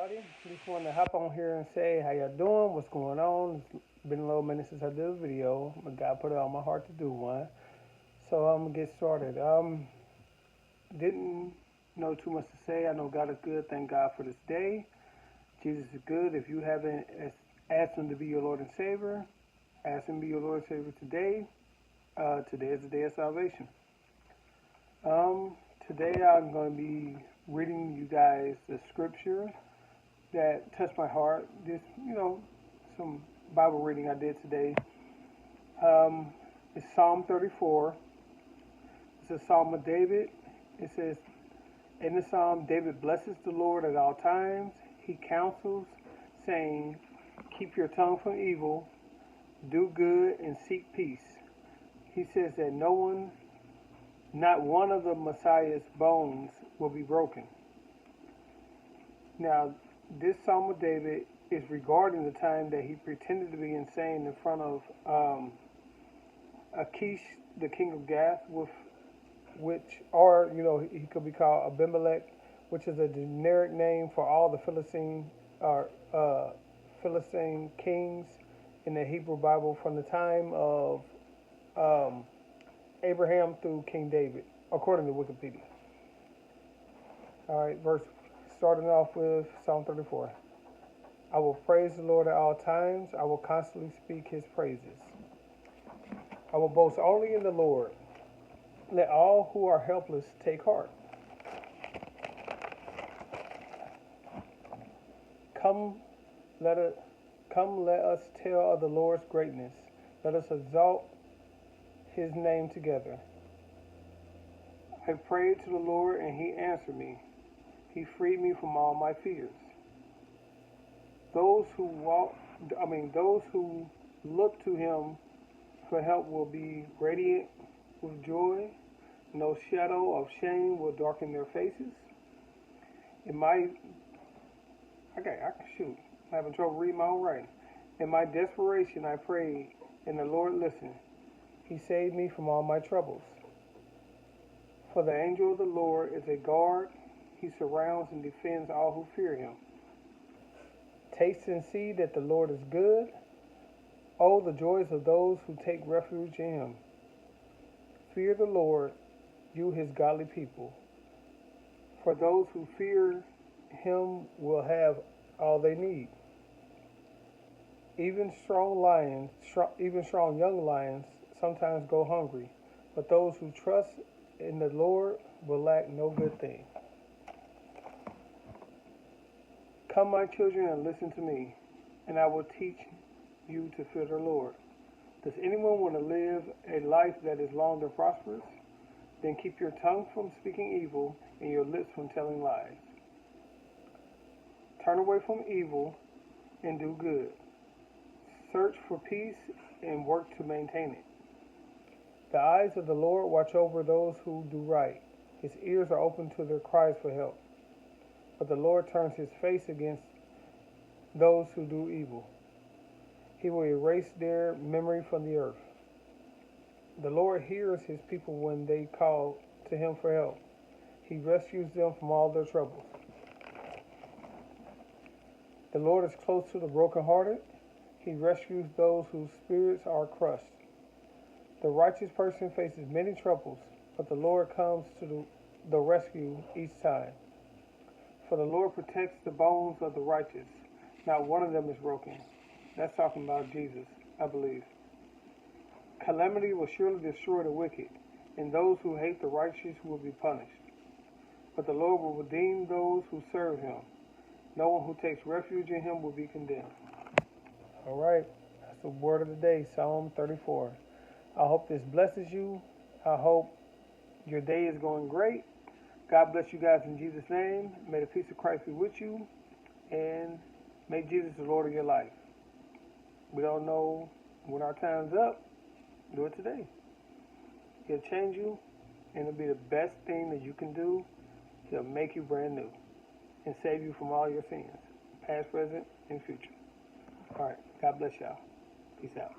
everybody. Just wanted to hop on here and say how y'all doing, what's going on. It's been a little minute since I did a video, but God put it on my heart to do one. So I'm gonna get started. Didn't know too much to say. I know God is good. Thank God for this day. Jesus is good. If you haven't asked Him to be your Lord and Savior, ask Him to be your Lord and Savior today. Today is the day of salvation. Today I'm going to be reading you guys the scripture that touched my heart. This, some Bible reading I did today. It's Psalm 34. It's a Psalm of David. It says, in the Psalm, David blesses the Lord at all times. He counsels, saying, keep your tongue from evil, do good, and seek peace. He says that not one of the Messiah's bones will be broken. Now, this Psalm of David is regarding the time that he pretended to be insane in front of Achish, the king of Gath, he could be called Abimelech, which is a generic name for all the Philistine kings in the Hebrew Bible from the time of Abraham through King David, according to Wikipedia. All right, starting off with Psalm 34. I will praise the Lord at all times. I will constantly speak His praises. I will boast only in the Lord. Let all who are helpless take heart. Come, let us tell of the Lord's greatness. Let us exalt His name together. I prayed to the Lord, and He answered me. He freed me from all my fears. Those who look to Him for help will be radiant with joy. No shadow of shame will darken their faces. I'm having trouble reading my own writing. In my desperation, I prayed, and the Lord listened. He saved me from all my troubles. For the angel of the Lord is a guard. He surrounds and defends all who fear Him. Taste and see that the Lord is good. Oh, the joys of those who take refuge in Him. Fear the Lord, you His godly people. For those who fear Him will have all they need. Even strong young lions sometimes go hungry, but those who trust in the Lord will lack no good thing. Come, my children, and listen to me, and I will teach you to fear the Lord. Does anyone want to live a life that is long and prosperous? Then keep your tongue from speaking evil and your lips from telling lies. Turn away from evil and do good. Search for peace and work to maintain it. The eyes of the Lord watch over those who do right. His ears are open to their cries for help. But the Lord turns His face against those who do evil. He will erase their memory from the earth. The Lord hears His people when they call to Him for help. He rescues them from all their troubles. The Lord is close to the brokenhearted. He rescues those whose spirits are crushed. The righteous person faces many troubles, but the Lord comes to the rescue each time. For the Lord protects the bones of the righteous. Not one of them is broken. That's talking about Jesus, I believe. Calamity will surely destroy the wicked, and those who hate the righteous will be punished. But the Lord will redeem those who serve Him. No one who takes refuge in Him will be condemned. All right, that's the word of the day, Psalm 34. I hope this blesses you. I hope your day is going great. God bless you guys in Jesus' name. May the peace of Christ be with you, and make Jesus the Lord of your life. We don't know when our time's up. Do it today. He'll change you, and it'll be the best thing that you can do. He'll make you brand new and save you from all your sins, past, present, and future. All right. God bless y'all. Peace out.